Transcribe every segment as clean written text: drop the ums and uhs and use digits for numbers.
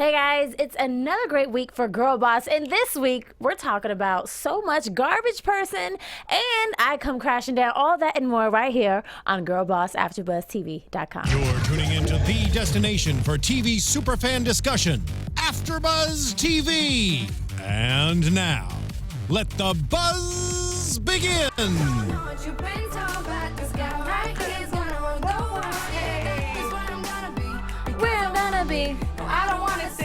Hey guys, it's another great week for Girl Boss, and this week we're talking about so much garbage person, and I come crashing down all that and more right here on GirlbossAfterBuzzTV.com. You're tuning into the destination for TV superfan discussion, AfterBuzz TV. And now, let the buzz begin. Where I'm gonna be. I don't want to sit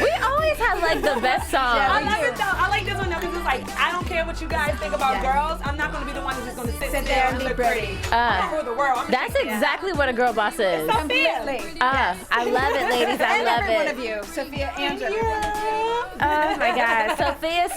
We always have like the best songs. I love it though. I like this one though because it's like, I don't care what you guys think about girls. I'm not going to be the one who's just going to sit there and look pretty. For the world. That's exactly what a girl boss is. Completely. I love it, ladies. I love every it. one of you. Sophia and every one of you. Oh my God. Sophia.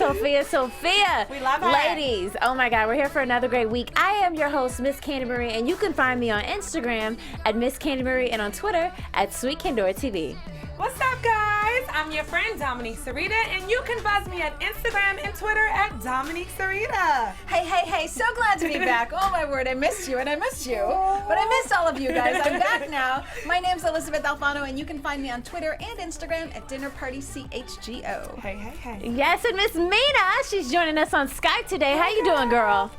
We love her. Ladies, oh my God, we're here for another great week. I am your host, Miss Candy Marie, and you can find me on Instagram at Miss Candy Marie and on Twitter at Sweet Candora TV. What's up, guys? I'm your friend, Domonique Cerita, and you can buzz me at Instagram and Twitter at Domonique Cerita. Hey, so glad to be back. Oh my word, I missed you and I missed you. But I missed all of you guys. I'm back now. My name's Elysabeth Alfano, and you can find me on Twitter and Instagram at DinnerPartyCHGO. Hey. Yes, and Miss Mina, she's joining us on Skype today. How you doing, girl?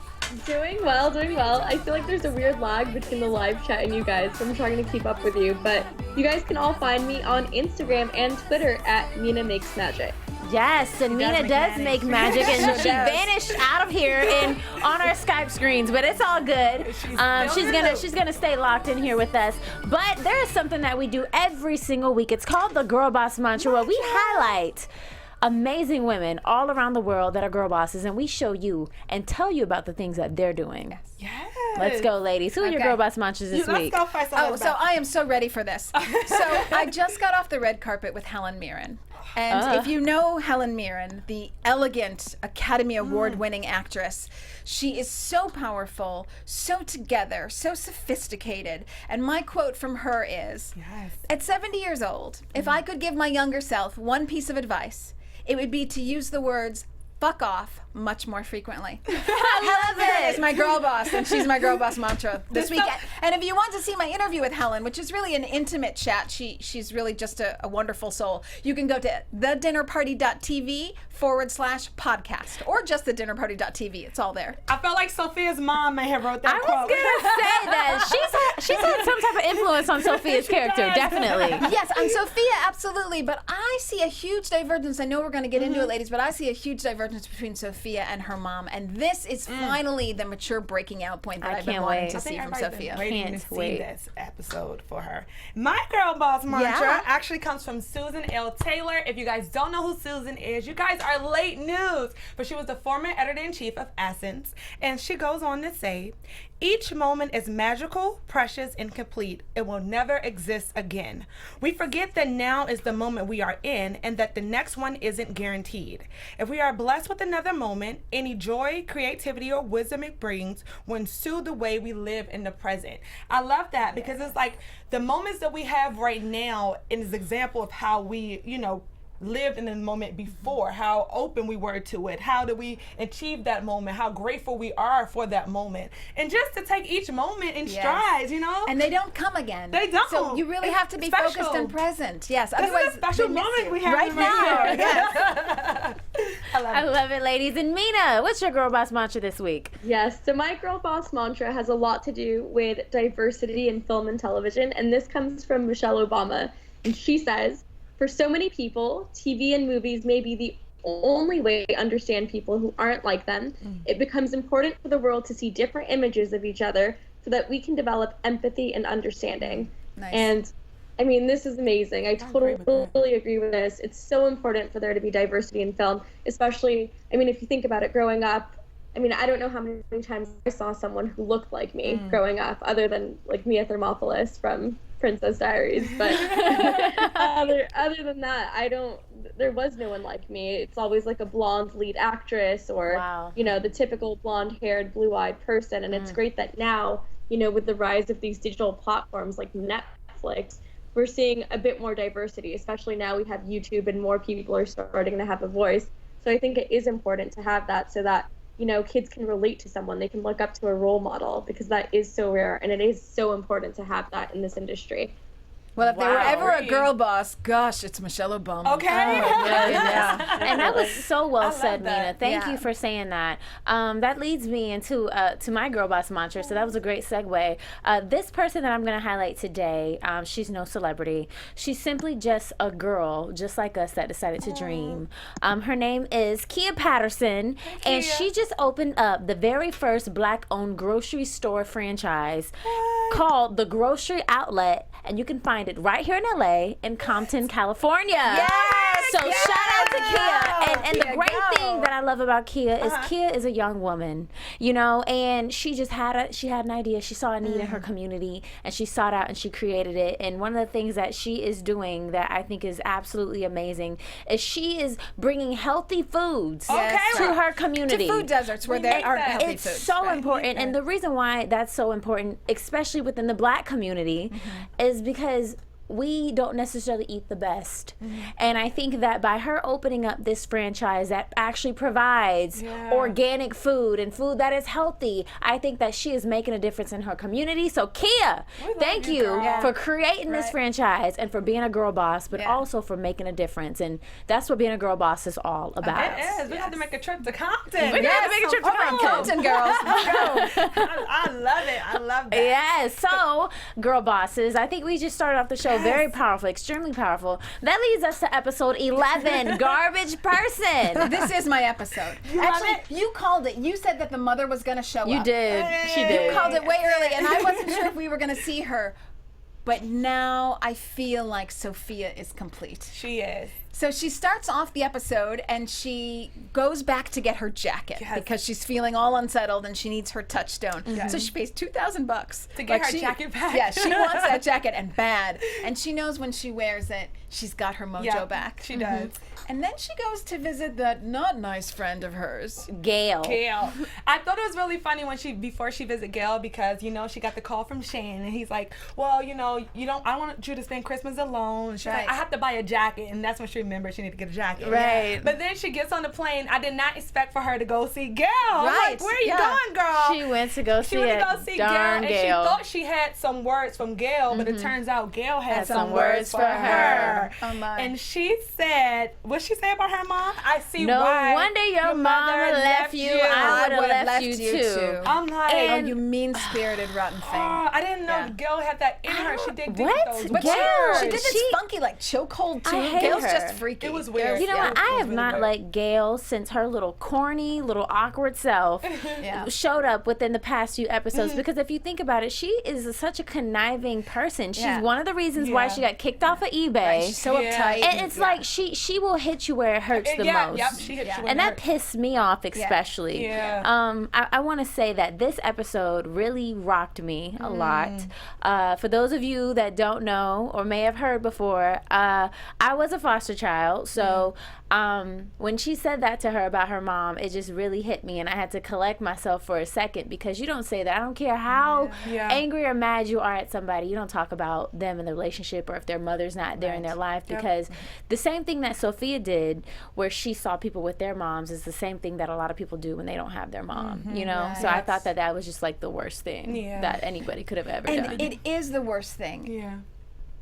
Doing well. I feel like there's a weird lag between the live chat and you guys, so I'm trying to keep up with you. But you guys can all find me on Instagram and Twitter at Mina Makes Magic. Yes, and Mina does make magic, and she vanished out of here and on our Skype screens, but it's all good. She's gonna stay locked in here with us. But there is something that we do every single week. It's called the Girl Boss Mantra, where we highlight amazing women all around the world that are girl bosses, and we show you and tell you about the things that they're doing. Yes. Let's go, ladies. Who are your girl boss mantras this week? Let's go first. So I am so ready for this. So I just got off the red carpet with Helen Mirren. And if you know Helen Mirren, the elegant Academy Award-winning actress, she is so powerful, so together, so sophisticated. And my quote from her is, at 70 years old, if I could give my younger self one piece of advice, it would be to use the words "fuck off" much more frequently. Helen Mirren is my girl boss, and she's my girl boss mantra this week. And if you want to see my interview with Helen, which is really an intimate chat, she's really just a wonderful soul. You can go to thedinnerparty.tv/podcast, or just thedinnerparty.tv. It's all there. I felt like Sophia's mom may have wrote that quote. I was gonna say that she's had some type of influence on Sophia's character, definitely. Yes, on Sophia, absolutely. But I see a huge divergence. I know we're going to get into it, ladies, but I see a huge divergence between Sophia and her mom, and this is finally the mature breaking out point that I've been wanting to see from Sophia. Waiting to see this episode for her. My girl boss mantra actually comes from Susan L. Taylor. If you guys don't know who Susan is, you guys are late news, but she was the former editor-in-chief of Essence, and she goes on to say, "Each moment is magical, precious, and complete. It will never exist again. We forget that now is the moment we are in, and that the next one isn't guaranteed. If we are blessed with another moment, any joy, creativity, or wisdom it brings will ensue the way we live in the present." I love that because it's like the moments that we have right now is an example of how we, lived in the moment before, how open we were to it, how did we achieve that moment, how grateful we are for that moment, and just to take each moment in strides, and they don't come again. They don't. So you really have to be focused and present. Yes, this otherwise is a special moment we have right now. Yes. I love it, ladies. And Mina, what's your girl boss mantra this week? Yes, so my girl boss mantra has a lot to do with diversity in film and television, and this comes from Michelle Obama, and she says, "For so many people, TV and movies may be the only way to understand people who aren't like them. It becomes important for the world to see different images of each other so that we can develop empathy and understanding." Nice. And I mean, this is amazing. I totally agree with this. It's so important for there to be diversity in film, especially, if you think about it, growing up, I don't know how many times I saw someone who looked like me growing up, other than like Mia Thermopolis from Princess Diaries, but other than that, there was no one like me. It's always like a blonde lead actress or, the typical blonde-haired, blue-eyed person, and it's great that now, with the rise of these digital platforms like Netflix, we're seeing a bit more diversity, especially now we have YouTube and more people are starting to have a voice. So I think it is important to have that so that, kids can relate to someone. They can look up to a role model because that is so rare and it is so important to have that in this industry. Well, if there were ever a girl boss, gosh, it's Michelle Obama. Okay. And that was so well said, that. Mina. Thank you for saying that. That leads me into to my girl boss mantra, so that was a great segue. This person that I'm going to highlight today, she's no celebrity. She's simply just a girl, just like us, that decided to dream. Her name is Kia Patterson, and she just opened up the very first Black-owned grocery store franchise called The Grocery Outlet, and you can find it right here in LA in Compton, California. Yes! So shout out to Kia. And the great thing that I love about Kia is Kia is a young woman, you know, and she just had an idea. She saw a need in her community, and she sought out and she created it. And one of the things that she is doing that I think is absolutely amazing is she is bringing healthy foods to her community. To food deserts where there are healthy it's foods. so important. And the reason why that's so important, especially within the Black community, is because we don't necessarily eat the best. And I think that by her opening up this franchise that actually provides organic food and food that is healthy, I think that she is making a difference in her community. So Kia, thank you for creating this franchise and for being a girl boss, but also for making a difference. And that's what being a girl boss is all about. It is. We have to make a trip to Compton. We have to make a trip to Compton, girls. I love it. I love that. Yes. So, girl bosses, I think we just started off the show very powerful, extremely powerful. That leads us to episode 11, Garbage Person. This is my episode. Actually, you called it. You said that the mother was going to show up. You did. She did. You called it way early, and I wasn't sure if we were going to see her. But now I feel like Sophia is complete. She is. So she starts off the episode and she goes back to get her jacket because she's feeling all unsettled and she needs her touchstone. So she pays $2,000 to get her jacket back. Yeah, she wants that jacket and bad. And she knows when she wears it, she's got her mojo back. She does. And then she goes to visit that not nice friend of hers, Gail. I thought it was really funny when before she visited Gail, because you know she got the call from Shane and he's like, well, you know, I don't want you to spend Christmas alone. And she's like, I have to buy a jacket, and that's when she remembered she needed to get a jacket. Right. But then she gets on the plane. I did not expect for her to go see Gail. Right. Like, where are you going, girl? She went to go see Gail, and Gail. she thought she had some words from Gail, but it turns out Gail had some words for her. Oh my. And she said, what'd she say about her mom? I see no why wonder your mother left you. I would have left you too. I'm like, oh, you mean-spirited rotten thing. Oh, I didn't know Gail had that in her. She did those. But Gail, she did this funky like chokehold too. I hate Gail's her. just freaky. It was weird. You know what? I have not liked Gail since her little corny, little awkward self showed up within the past few episodes. Because if you think about it, she is such a conniving person. She's one of the reasons why she got kicked off of eBay. Right, she's so uptight. And it's like she will hit you where it hurts the most. Yep, she hit you where and it that hurts. pissed me off especially. I want to say that this episode really rocked me a lot. For those of you that don't know or may have heard before, I was a foster child, so when she said that to her about her mom, it just really hit me, and I had to collect myself for a second, because you don't say that. I don't care how angry or mad you are at somebody, you don't talk about them in the relationship or if their mother's not there in their life, because the same thing that Sophia did where she saw people with their moms is the same thing that a lot of people do when they don't have their mom, you know? So I thought that was just like the worst thing that anybody could have ever done. And it is the worst thing. Yeah.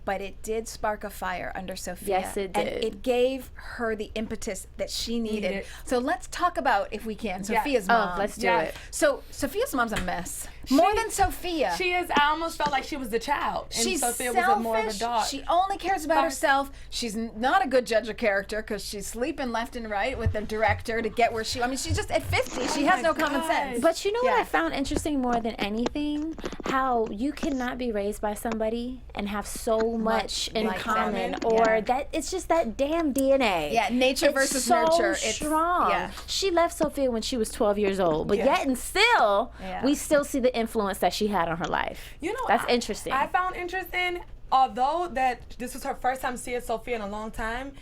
But it did spark a fire under Sophia. Yes, it did. And it gave her the impetus that she needed. So let's talk about, if we can, Sophia's mom. Oh, let's do it. So Sophia's mom's a mess. More than Sophia. She is. I almost felt like she was the child. And She's Sophia selfish. was more of a dog. She only cares about herself. She's not a good judge of character because she's sleeping left and right with the director to get where I mean, she's just at 50. She has no common sense. But you know what I found interesting more than anything? How you cannot be raised by somebody and have so much in common, or that it's just that damn DNA. Yeah, nature versus nurture. It's strong. Yeah. She left Sophia when she was 12 years old, but yet and still, we still see the influence that she had on her life. You know, that's interesting. I found interesting, although that this was her first time seeing Sophia in a long time,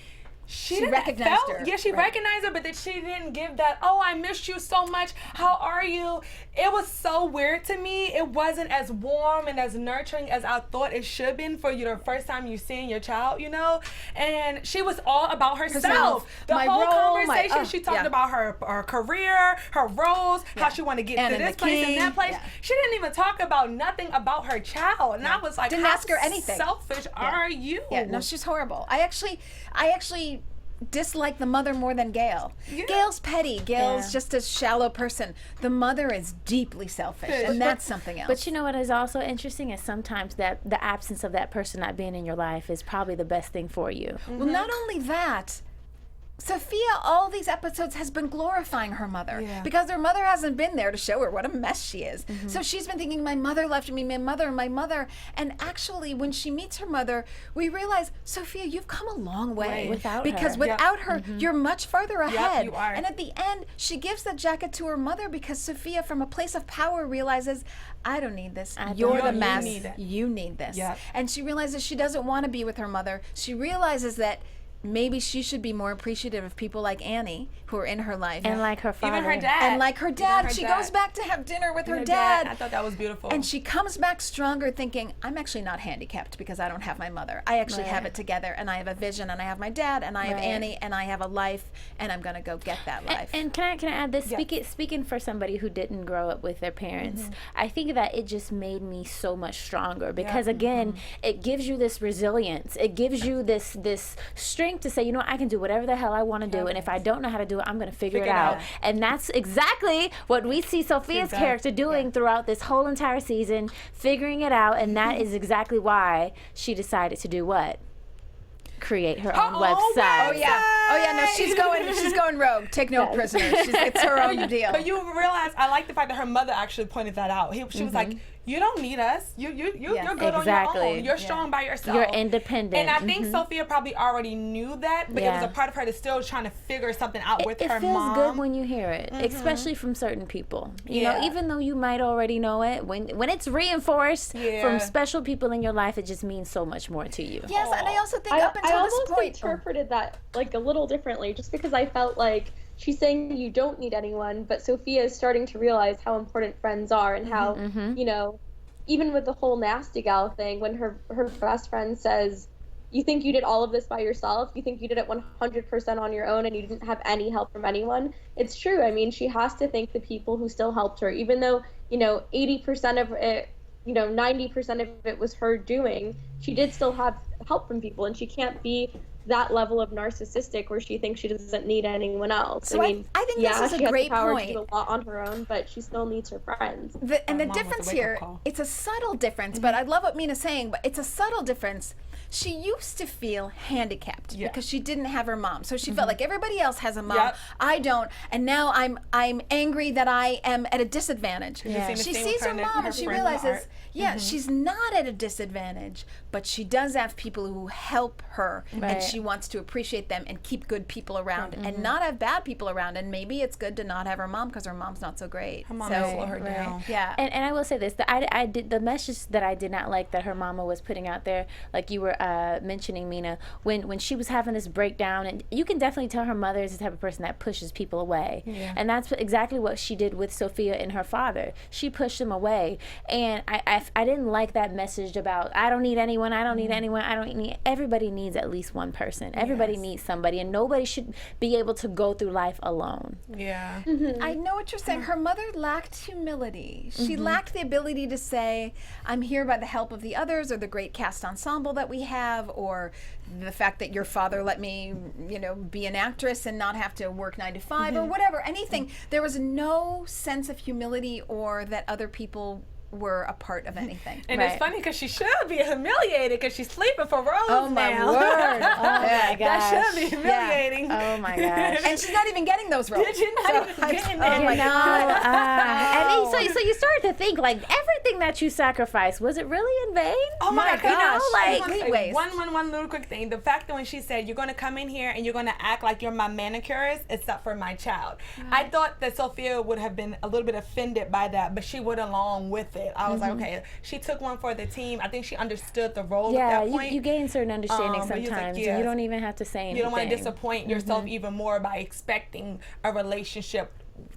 she recognized her. Yeah, she recognized her, but that she didn't give that, oh, I missed you so much. How are you? It was so weird to me. It wasn't as warm and as nurturing as I thought it should have been for you the first time you seeing your child, you know? And she was all about herself. The whole conversation, she talked about her career, her roles, how she wanted to get to this place and that place. She didn't even talk about nothing about her child. And I was like, didn't ask her anything. Selfish are you? Yeah, no, she's horrible. I actually dislike the mother more than Gail. Gail's petty. Gail's just a shallow person. The mother is deeply selfish, and that's something else. But you know what is also interesting is sometimes that the absence of that person not being in your life is probably the best thing for you. Well, not only that, Sophia, all these episodes, has been glorifying her mother because her mother hasn't been there to show her what a mess she is. So she's been thinking, my mother left me, my mother. And actually, when she meets her mother, we realize, Sophia, you've come a long way. Without because her. without her, you're much further ahead. You are. And at the end, she gives that jacket to her mother because Sophia, from a place of power, realizes, I don't need this. You're the mess. You need this. And she realizes she doesn't want to be with her mother. She realizes that maybe she should be more appreciative of people like Annie, who are in her life. And like her father. Even her dad. And like her dad. She goes back to have dinner with her dad. I thought that was beautiful. And she comes back stronger thinking, I'm actually not handicapped because I don't have my mother. I actually have it together, and I have a vision, and I have my dad, and I have Annie, and I have a life, and I'm going to go get that life. And can I add this? Speaking for somebody who didn't grow up with their parents, I think that it just made me so much stronger because, again, it gives you this resilience. It gives you this strength to say, you know, I can do whatever the hell I want to do, and if I don't know how to do it, I'm going to figure it out. And that's exactly what we see Sophia's character doing throughout this whole entire season, figuring it out, and that is exactly why she decided to do what? Create her own website. Oh yeah, no, she's going rogue. Take no prisoners. It's her own deal. But you realize, I like the fact that her mother actually pointed that out. She was like, you don't need us. You're good on your own. You're strong by yourself. You're independent. And I think Sophia probably already knew that, but it was a part of her that's still trying to figure something out with her mom. It feels good when you hear it, especially from certain people. You know, even though you might already know it, when it's reinforced from special people in your life, it just means so much more to you. Yes, and I also think up until I this almost point, interpreted that like a little differently, just because I felt like she's saying you don't need anyone, but Sophia is starting to realize how important friends are and how, you know, even with the whole nasty gal thing, when her best friend says, you think you did all of this by yourself? You think you did it 100% on your own and you didn't have any help from anyone? It's true. I mean, she has to thank the people who still helped her, even though, you know, 80% of it, you know, 90% of it was her doing. She did still have help from people, and she can't be that level of narcissistic where she thinks she doesn't need anyone else. So I think this is a great point. She has the power to do a lot on her own, but she still needs her friends. And the difference here, it's a subtle difference, but I love what Mina's saying, but it's a subtle difference. She used to feel handicapped because she didn't have her mom. So she felt like everybody else has a mom. I don't. And now I'm angry that I am at a disadvantage. She sees her mom and she realizes, she's not at a disadvantage, but she does have people who help her, and she wants to appreciate them and keep good people around and not have bad people around. And maybe it's good to not have her mom because her mom's not so great. Her mom will slow her down. Yeah. And I will say this, I did the message that I did not like that her mama was putting out there, like you were mentioning, Mina, when she was having this breakdown, and you can definitely tell her mother is the type of person that pushes people away. And that's exactly what she did with Sophia and her father. She pushed them away. And I didn't like that message about, I don't need anyone, I don't need anyone, I don't need, everybody needs at least one person. Everybody needs somebody, and nobody should be able to go through life alone. I know what you're saying. Her mother lacked humility. She lacked the ability to say, I'm here by the help of the others, or the great cast ensemble that we have, or the fact that your father let me, you know, be an actress and not have to work 9 to 5 or whatever, anything. There was no sense of humility or that other people were a part of anything. And it's funny because she should be humiliated because she's sleeping for Rose Oh my now. word. Oh my gosh. That should be humiliating. Oh my gosh. And she's not even getting those roles. You're not even getting them. Oh my God. And so you started to think, like, everything that you sacrificed, was it really in vain? Oh my gosh. You know, like, Anyways. One little quick thing. The fact that when she said, you're going to come in here and you're going to act like you're my manicurist except for my child. I thought that Sophia would have been a little bit offended by that, but she went along with it. it. I was like, okay, she took one for the team. I think she understood the role at that point. You gain certain understanding But he was like, sometimes. yeah. You don't even have to say anything. You don't want to disappoint yourself even more by expecting a relationship.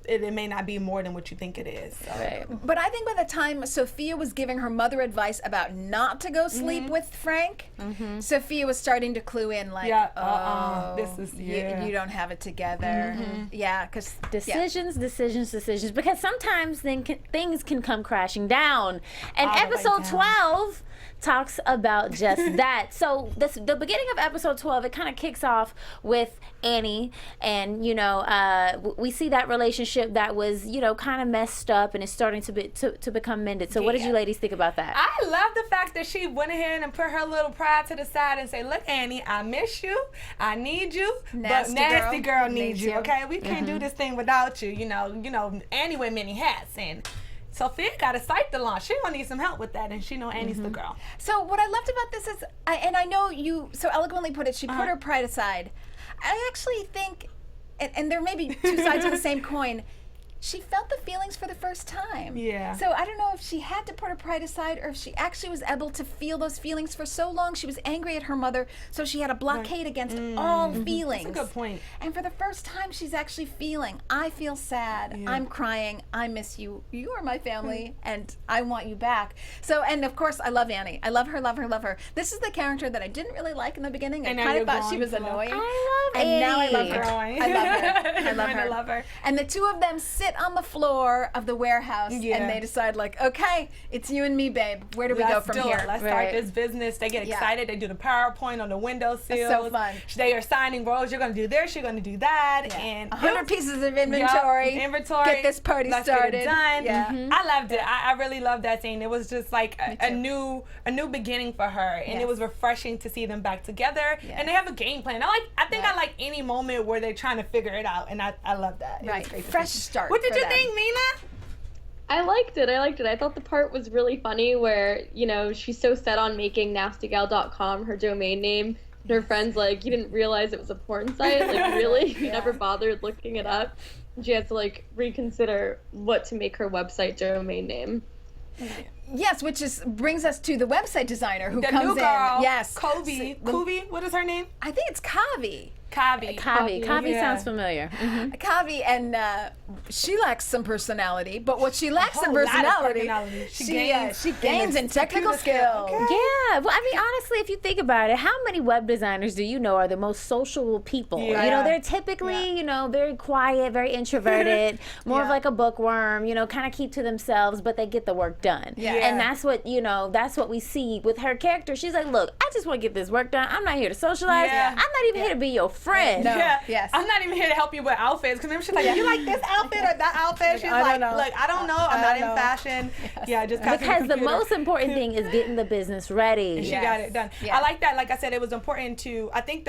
It may not be more than what you think it is. So. Right. But I think by the time Sophia was giving her mother advice about not to go sleep with Frank, Sophia was starting to clue in, like, this is you don't have it together. Yeah, because Decisions. Because sometimes things can come crashing down. And All the way episode down. 12 talks about just that. So the beginning of episode 12, it kind of kicks off with Annie, and we see that relationship that was kind of messed up and is starting to become mended. So what did you ladies think about that? I love the fact that she went ahead and put her little pride to the side and say, look, Annie, I miss you, I need you, but nasty girl needs you. Okay, we can't do this thing without you. Annie wear many hats, and Sophia got a site to launch. She gonna need some help with that, and she know Annie's the girl. So what I loved about this is, I know you so eloquently put it, she put her pride aside. I actually think, and there may be two sides of the same coin, she felt the feelings for the first time. Yeah. So I don't know if she had to put her pride aside or if she actually was able to feel those feelings for so long. She was angry at her mother, so she had a blockade against all feelings. That's a good point. And for the first time, she's actually feeling, I feel sad, I'm crying, I miss you, you are my family, and I want you back. So, and of course, I love Annie. I love her, love her, love her. This is the character that I didn't really like in the beginning. I kind of thought she was annoying. I love And now I love Annie. her. Growing. I love her. I love I her. love her. And the two of them sit on the floor of the warehouse and they decide, like, okay, it's you and me, babe. Where do we go from here? Let's start this business. They get excited. They do the PowerPoint on the windowsill. So fun. They are signing roles. You're going to do this. You're going to do that. And 100 pieces of inventory. Inventory. Get this party started. Get it done. Yeah. I loved it. I really loved that scene. It was just like a new beginning for her, and it was refreshing to see them back together. And they have a game plan. I think I like any moment where they're trying to figure it out, and I love that. It was great to Fresh see. start. What did for you them. think, Mina? I liked it. I thought the part was really funny where, she's so set on making nastygal.com her domain name. And her friend's like, you didn't realize it was a porn site? Like, really? You never bothered looking it up? And she had to, reconsider what to make her website domain name. Yes, which brings us to the website designer who The comes new girl, in. Yes. Kobe, what is her name? I think it's Kavi. Kavi sounds familiar. Kavi, and she lacks some personality, but what she lacks in whole lot of personality, personality. she gains in technical skill. Okay. Yeah, well, honestly, if you think about it, how many web designers do you know are the most social people? Yeah. They're typically, very quiet, very introverted, more of like a bookworm, kind of keep to themselves, but they get the work done. Yeah. And that's what we see with her character. She's like, look, I just want to get this work done. I'm not here to socialize. Yeah. I'm not even here to be your friend. No. Yeah. Yes. I'm not even here to help you with outfits, because she's like, you like this outfit or that outfit? She's like, look, I don't know. I'm not in fashion. Yes. Yeah, just Because the most important thing is getting the business ready. And she got it done. Yeah. I like that. Like I said, it was important to, I think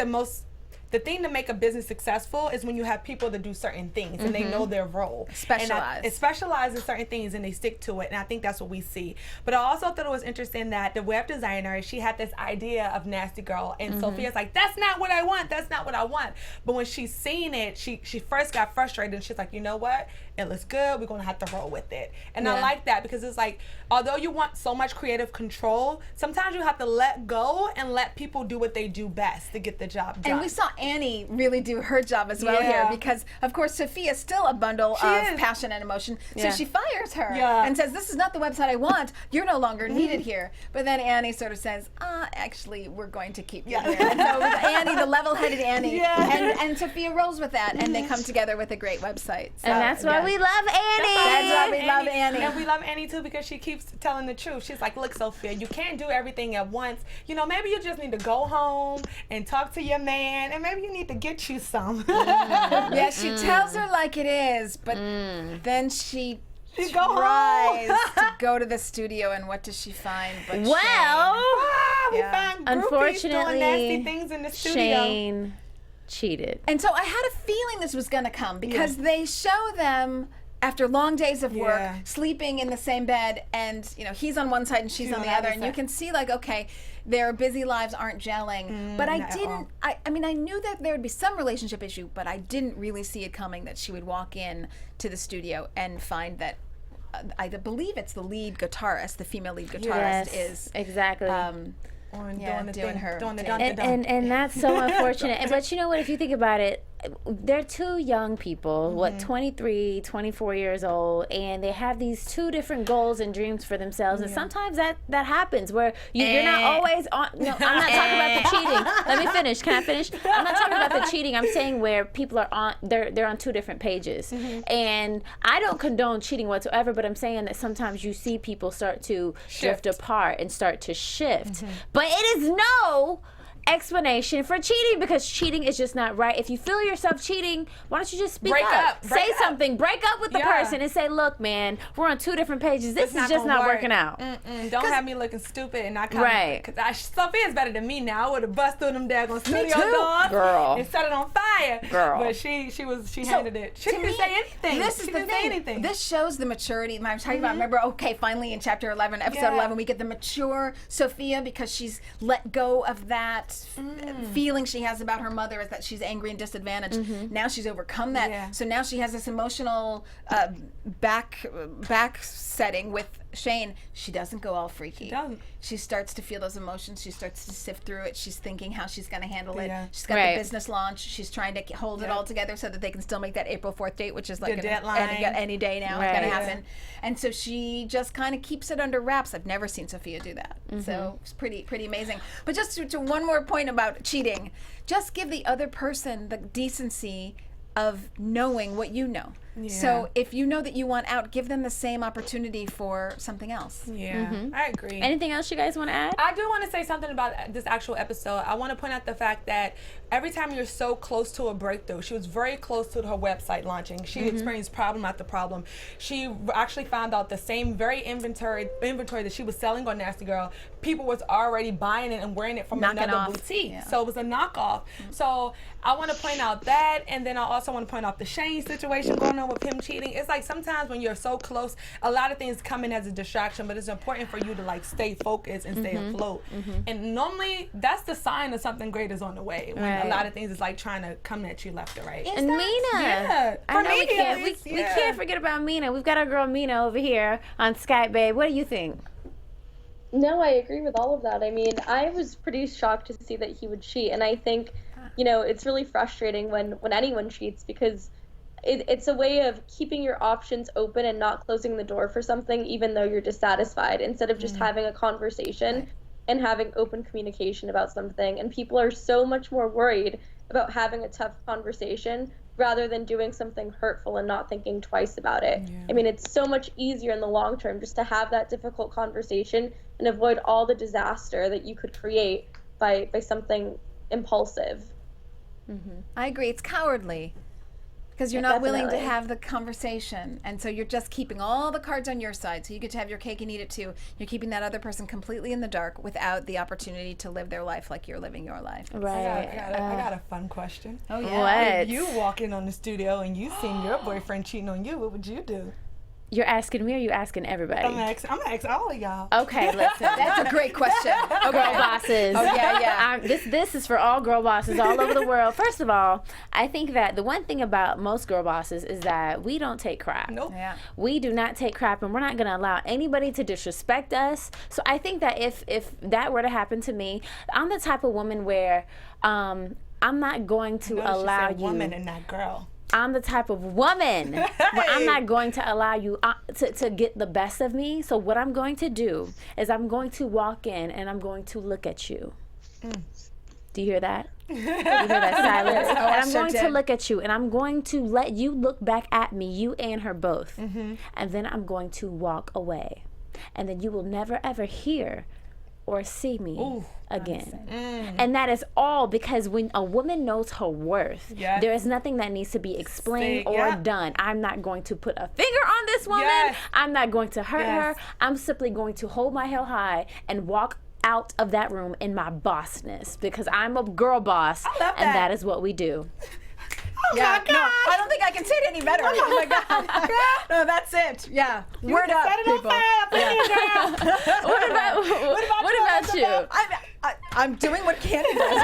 the thing to make a business successful is when you have people that do certain things and they know their role. Specialize. It specializes in certain things and they stick to it. And I think that's what we see. But I also thought it was interesting that the web designer, she had this idea of nasty girl, and Sophia's like, that's not what I want. That's not what I want. But when she's seen it, she first got frustrated and she's like, you know what? It looks good. We're going to have to roll with it. And I like that, because it's like, although you want so much creative control, sometimes you have to let go and let people do what they do best to get the job done. And we saw Annie really do her job as well here, because of course Sophia's still a bundle of passion and emotion. So she fires her and says, this is not the website I want. You're no longer needed here. But then Annie sort of says, actually, we're going to keep you here. And so it was Annie, the level-headed Annie. And Sophia rolls with that, and they come together with a great website. So, And that's why we love Annie. That's why we love Annie. And we love Annie too, because she keeps telling the truth. She's like, look, Sophia, you can't do everything at once. Maybe you just need to go home and talk to your man, and maybe you need to get you some. Yeah, she tells her like it is, but then she tries to go to the studio, and what does she find but Well, we find groupies unfortunately, doing nasty things in the studio. Shane cheated. And so I had a feeling this was going to come, because they show them after long days of work, sleeping in the same bed, and he's on one side and she's on the other, and you can see, like, okay, their busy lives aren't gelling. But I didn't. I mean, I knew that there would be some relationship issue, but I didn't really see it coming, that she would walk in to the studio and find that I believe it's the lead guitarist, the female lead guitarist is exactly. Doing and that's so unfortunate. But you know what? If you think about it, they're two young people, 23, 24 years old, and they have these two different goals and dreams for themselves. And sometimes that happens where you're not always on. No, I'm not talking about the cheating. Let me finish. Can I finish? I'm not talking about the cheating. I'm saying where people are on. They're on two different pages, and I don't condone cheating whatsoever. But I'm saying that sometimes you see people start to drift apart and start to shift. But it is no explanation for cheating, because cheating is just not right. If you feel yourself cheating, why don't you just speak up? Say something. Break up with the person and say, look, man, we're on two different pages. This is just not working out. Don't have me looking stupid and not coming. Because Sophia's better than me now. I would have busted through them daggone studio doors and set it on fire. But she handled it. She didn't say anything. This is the thing. This shows the maturity. I'm talking about, remember, finally in chapter 11, episode 11, we get the mature Sophia, because she's let go of that feeling she has about her mother, is that she's angry and disadvantaged. Now she's overcome that. So now she has this emotional back setting with Shane. She doesn't go all freaky. She doesn't. She starts to feel those emotions. She starts to sift through it. She's thinking how she's going to handle it. She's got the business launch. She's trying to hold it all together so that they can still make that April 4th date, which is like any day now. It's going to happen. And so she just kind of keeps it under wraps. I've never seen Sophia do that. So it's pretty amazing. But just to one more point about cheating, just give the other person the decency of knowing what you know. So if you know that you want out, give them the same opportunity for something else. I agree. Anything else you guys want to add? I do want to say something about this actual episode. I want to point out the fact that every time you're so close to a breakthrough, she was very close to her website launching. She experienced problem after problem. She actually found out the same very inventory that she was selling on Nasty Girl, people was already buying it and wearing it from another boutique. So it was a knockoff. So I want to point out that, and then I also want to point out the Shane situation going on with him cheating. It's like sometimes when you're so close, a lot of things come in as a distraction, but it's important for you to like stay focused and stay afloat. And normally that's the sign of something great is on the way. When a lot of things is like trying to come at you left or right. And Mina, I know we can't forget about Mina. We've got our girl Mina over here on Skype, babe. What do you think? No, I agree with all of that. I mean, I was pretty shocked to see that he would cheat, and I think, you know, it's really frustrating when anyone cheats, because it's a way of keeping your options open and not closing the door for something even though you're dissatisfied, instead of just having a conversation and having open communication about something. And people are so much more worried about having a tough conversation rather than doing something hurtful and not thinking twice about it. I mean, it's so much easier in the long term just to have that difficult conversation and avoid all the disaster that you could create by something impulsive. I agree. It's cowardly, because you're not willing to have the conversation, and so you're just keeping all the cards on your side, so you get to have your cake and eat it too. You're keeping that other person completely in the dark without the opportunity to live their life like you're living your life. I got a fun question. Oh yeah. If you walk in on the studio and you seen your boyfriend cheating on you, what would you do? You're asking me, or you asking everybody? I'm gonna ask all of y'all. Okay, listen. That's a great question. Girl bosses. Oh yeah. This is for all girl bosses all over the world. First of all, I think that the one thing about most girl bosses is that we don't take crap. Nope. Yeah. We do not take crap, and we're not going to allow anybody to disrespect us. So I think that if that were to happen to me, I'm the type of woman where I'm not going to allow you. Woman and not girl. I'm the type of woman where I'm not going to allow you to get the best of me. So what I'm going to do is I'm going to walk in and I'm going to look at you. Do you hear that? You hear that silence? And I'm going to look at you, and I'm going to let you look back at me, you and her both. And then I'm going to walk away. And then you will never, ever hear or see me again. And that is all because when a woman knows her worth, there is nothing that needs to be explained or done. I'm not going to put a finger on this woman. I'm not going to hurt her. I'm simply going to hold my head high and walk out of that room in my bossness, because I'm a girl boss, and that is what we do. Oh my God. No, I don't think I can say it any better. Oh my God. No, that's it. Yeah. Word up, people. What about you? I'm doing what Candy does.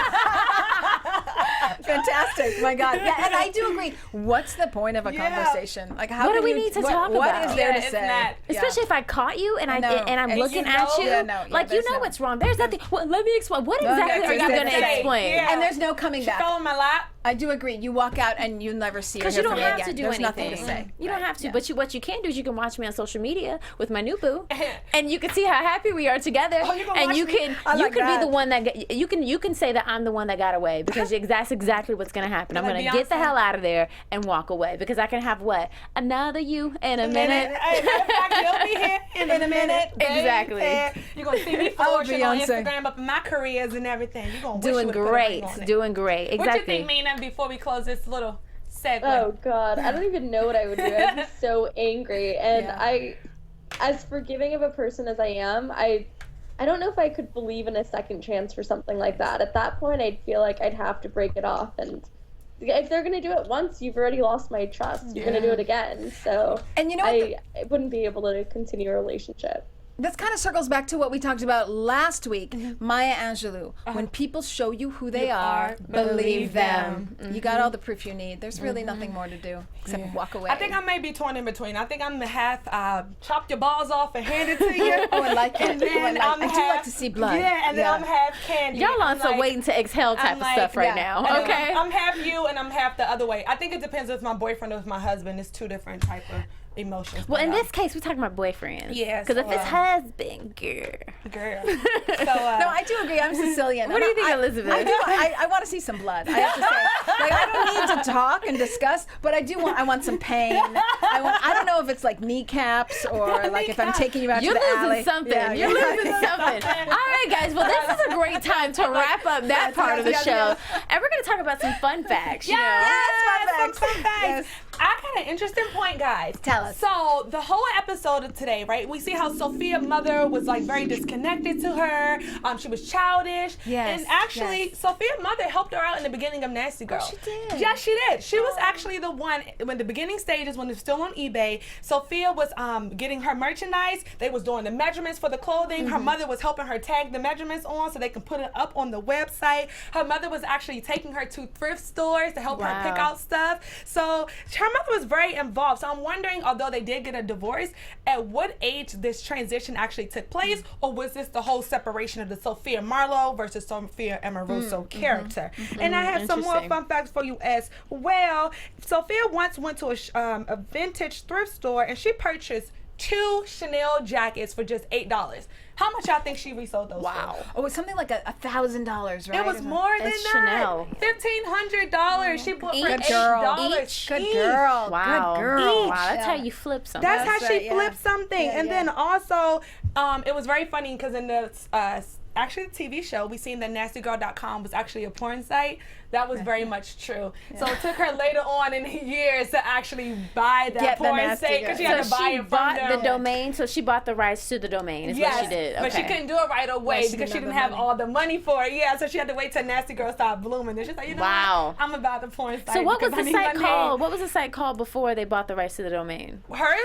Fantastic. My God. Yeah, and I do agree. What's the point of a conversation? Like, how what do we you, need to what, talk what about? is there to it's say? not. Especially if I caught you and I'm looking at you, like you know what's wrong. There's nothing. Well, let me explain. What exactly are you going to explain? Yeah. And there's no coming back. Fell in my lap. I do agree. You walk out and you never see her. Because you don't have again. to do There's anything. nothing to say. You don't have to. But what you can do is you can watch me on social media with my new boo, and you can see how happy we are together. And you can be the one that you can say that I'm the one that got away, because that's exactly what's gonna happen. I'm gonna get the hell out of there and walk away, because I can have another you in a minute. You'll be here in a minute. Exactly. You're gonna see me flourishing on Instagram, up in my careers and everything. You're gonna doing great. Exactly. What you think, Mina? Before we close this little segment. Oh God, I don't even know what I would do. I'd be so angry, and I, as forgiving of a person as I am, I don't know if I could believe in a second chance for something like that. At that point, I'd feel like I'd have to break it off, and if they're gonna do it once, you've already lost my trust. You're gonna do it again, so and you know I wouldn't be able to continue a relationship. This kind of circles back to what we talked about last week, Maya Angelou. When people show you who they are, believe them. You got all the proof you need. There's really nothing more to do except walk away. I think I may be torn in between. I think I'm half chop your balls off and hand it to you. I like it. And then I do like to see blood. Yeah, and then I'm half Candy. Y'all on some waiting to exhale type of stuff right now. Okay. I'm half you and I'm half the other way. I think it depends if my boyfriend or if my husband. It's two different type of emotions. Well, in this case, we're talking about boyfriends. Yes. Because if it's husband, girl. So, no, I do agree. I'm Sicilian. What do you think, Elizabeth? I want to see some blood. I have to say, like, I don't need to talk and discuss, but I want some pain. I don't know if it's like kneecaps or like if I'm taking you out to the alley. You're losing something. You're losing something. All right, guys. Well, this is a great time to wrap up that part of the show, and we're going to talk about some fun facts. Yes, fun facts. Yes. I got an interesting point, guys. Tell us. So the whole episode of today, right? We see how Sophia's mother was like very disconnected to her. She was childish. Yes. And actually, Sophia's mother helped her out in the beginning of Nasty Girl. She did. Yes, she did. She was actually the one when the beginning stages, when it was still on eBay. Sophia was getting her merchandise. They was doing the measurements for the clothing. Her mother was helping her tag the measurements on so they can put it up on the website. Her mother was actually taking her to thrift stores to help her pick out stuff. So her mother was very involved. So I'm wondering, although they did get a divorce, at what age this transition actually took place, or was this the whole separation of the Sophia Marlowe versus Sophia Amoruso character? And I have some more fun facts for you as well. Sophia once went to a vintage thrift store and she purchased 2 Chanel jackets for just $8. How much y'all think she resold those for? Oh, it's something like $1,000, right? It was more than that. Chanel. $1,500. She bought for Good $8. girl. Each. Good girl. Wow. Good girl. Wow, that's how you flip something. That's how she right, flipped something. And then also, it was very funny because in the actually the TV show, we seen that NastyGirl.com was actually a porn site. That was very much true. So it took her later on in the years to actually buy that porn site because she had to buy it from them. the domain, so she bought the rights to the domain is what she did. Okay. But she couldn't do it right away because she didn't have all the money for it. Yeah, so she had to wait till Nasty Girl started blooming. Then she's like, you know what? I'm about the porn site. So what was the site called? What was the site called before they bought the rights to the domain? Her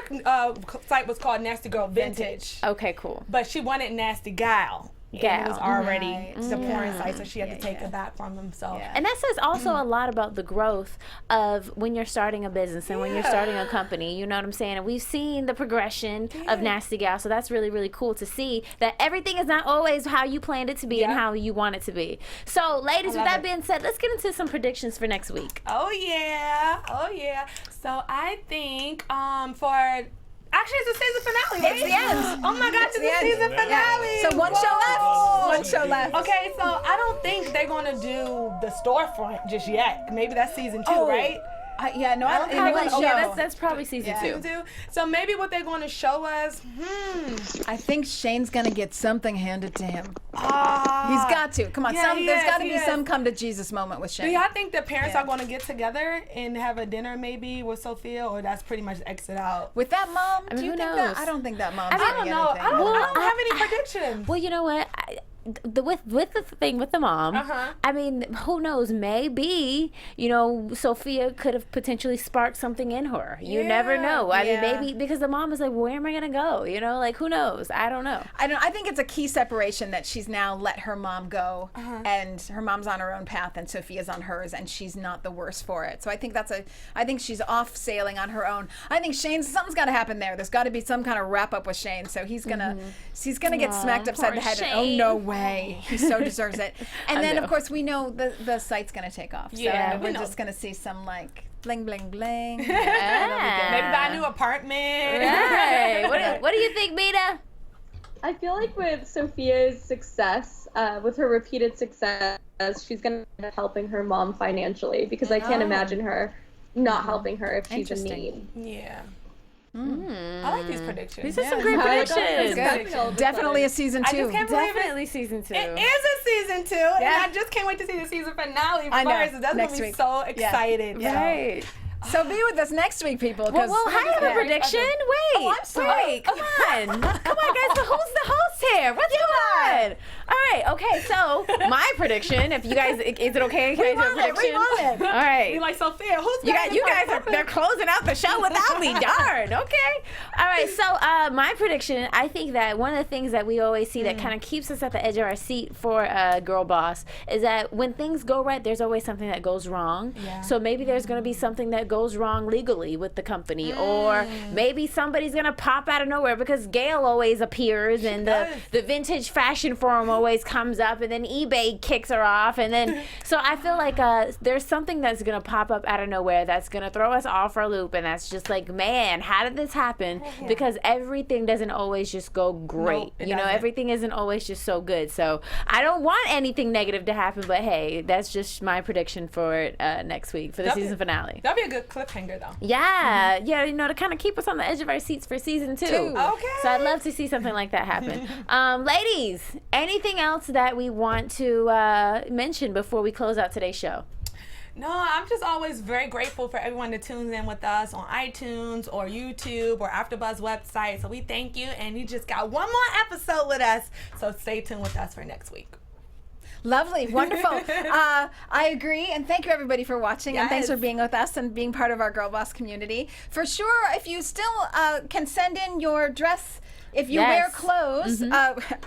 site was called Nasty Girl Vintage. Okay, cool. But she wanted Nasty Gal. It was already the porn site, so she had to take it back from him. So, and that says also a lot about the growth of when you're starting a business and when you're starting a company. You know what I'm saying? And we've seen the progression of Nasty Gal, so that's really, really cool to see that everything is not always how you planned it to be and how you want it to be. So, ladies, with that being said, let's get into some predictions for next week. Oh yeah. So I think for. Actually, it's the season finale, right? It's the end. Oh my gosh, it's the season finale. Yeah. So one show left. Okay, so I don't think they're going to do the storefront just yet. Maybe that's season 2, right? I don't think That's probably season 2. So maybe what they're going to show us, I think Shane's going to get something handed to him. He's got to. Come on, there's got to be some come to Jesus moment with Shane. Do y'all think the parents are going to get together and have a dinner maybe with Sophia, or that's pretty much exit out? With that mom? I mean, do you who think knows? that? I don't think that mom's I don't know. I don't have any predictions. Well, you know what? with the thing with the mom, I mean, who knows? Maybe, you know, Sophia could have potentially sparked something in her. You never know. I mean, maybe because the mom is like, where am I gonna go? You know, like who knows? I don't know. I think it's a key separation that she's now let her mom go, and her mom's on her own path, and Sophia's on hers, and she's not the worse for it. So I think I think she's off sailing on her own. I think something's got to happen there. There's got to be some kind of wrap up with Shane. So he's gonna get smacked upside the head. And, oh no way, he so deserves it. And then of course we know the site's gonna take off. So we're just gonna see some like bling bling bling. Maybe buy a new apartment. Right. What do you think, Mina? I feel like with Sophia's success, with her repeated success, she's going to end up helping her mom financially, because I can't imagine her not helping her if she's in need. Yeah. I like these predictions. These are some great predictions. Definitely a season 2. I just can't believe Definitely season 2. It is a season 2, and I just can't wait to see the season finale first. That's going to be so excited. Right. So be with us next week, people. Well, I have a prediction. Wait. I'm sorry. Wait, come on. Come on, guys. But who's the host here? What's going on? All right. Okay. So my prediction. If you guys, is it okay? Can I do a prediction? We want it. All right. Be like, Sophia, who's You guys are they're closing out the show without me. Darn. Okay. All right. So my prediction. I think that one of the things that we always see that kind of keeps us at the edge of our seat for Girl Boss is that when things go right, there's always something that goes wrong. Yeah. So maybe there's going to be something that goes wrong legally with the company, or maybe somebody's gonna pop out of nowhere, because Gail always appears and the vintage fashion forum always comes up, and then eBay kicks her off, and then so I feel like there's something that's gonna pop up out of nowhere that's gonna throw us off our loop, and that's just like, man, how did this happen? Because everything doesn't always just go great. You know, everything isn't always just so good. So I don't want anything negative to happen, but hey, that's just my prediction for next week for the season finale. That'd be a good cliffhanger, though. Yeah, you know, to kind of keep us on the edge of our seats for season 2. Okay. So I'd love to see something like that happen. Ladies, anything else that we want to mention before we close out today's show? No, I'm just always very grateful for everyone that tunes in with us on iTunes or YouTube or AfterBuzz website. So we thank you, and you just got one more episode with us. So stay tuned with us for next week. Lovely, wonderful. I agree, and thank you everybody for watching, and thanks for being with us and being part of our Girl Boss community. For sure, if you still can send in your dress. If you wear clothes,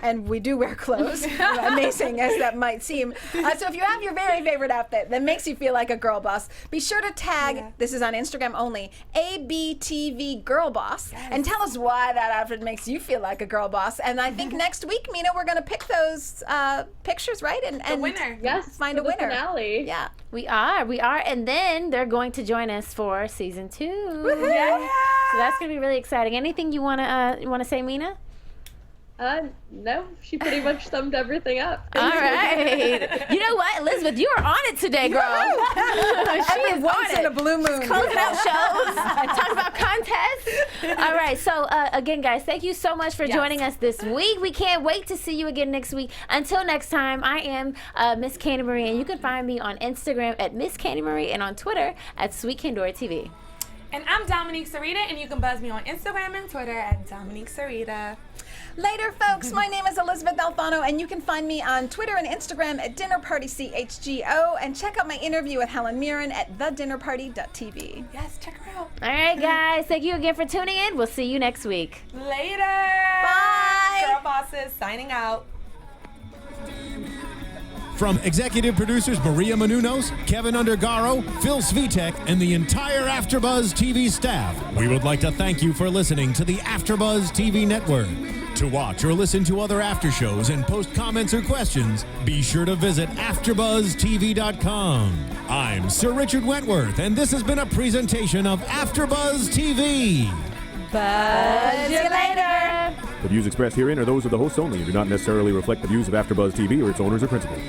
and we do wear clothes, amazing as that might seem. So if you have your very favorite outfit that makes you feel like a girl boss, be sure to tag, this is on Instagram only, ABTV Girlboss, and tell us why that outfit makes you feel like a girl boss. And I think next week, Mina, we're going to pick those pictures, right? And the winner. Find a winner. Finale. Yeah. We are. And then they're going to join us for season 2. Yeah. So that's going to be really exciting. Anything you want to say, Mina? No, she pretty much summed everything up. All right. You know what, Elizabeth, you are on it today, girl. She is once in a blue moon. Closing out shows, talking about contests. All right. So again, guys, thank you so much for joining us this week. We can't wait to see you again next week. Until next time, I am Miss Candy Marie, and you can find me on Instagram at Miss Candy Marie and on Twitter at Sweet Candora TV. And I'm Domonique Cerita, and you can buzz me on Instagram and Twitter at Domonique Cerita. Later, folks. My name is Elysabeth Alfano, and you can find me on Twitter and Instagram at DinnerPartyCHGO, and check out my interview with Helen Mirren at thedinnerparty.tv. Yes, check her out. All right, guys. Thank you again for tuning in. We'll see you next week. Later. Bye. Girl Bosses signing out. From executive producers Maria Menounos, Kevin Undergaro, Phil Svitek, and the entire AfterBuzz TV staff, we would like to thank you for listening to the AfterBuzz TV network. To watch or listen to other after shows and post comments or questions, be sure to visit AfterBuzzTV.com. I'm Sir Richard Wentworth, and this has been a presentation of AfterBuzz TV. Buzz you later. The views expressed herein are those of the hosts only and do not necessarily reflect the views of AfterBuzz TV or its owners or principals.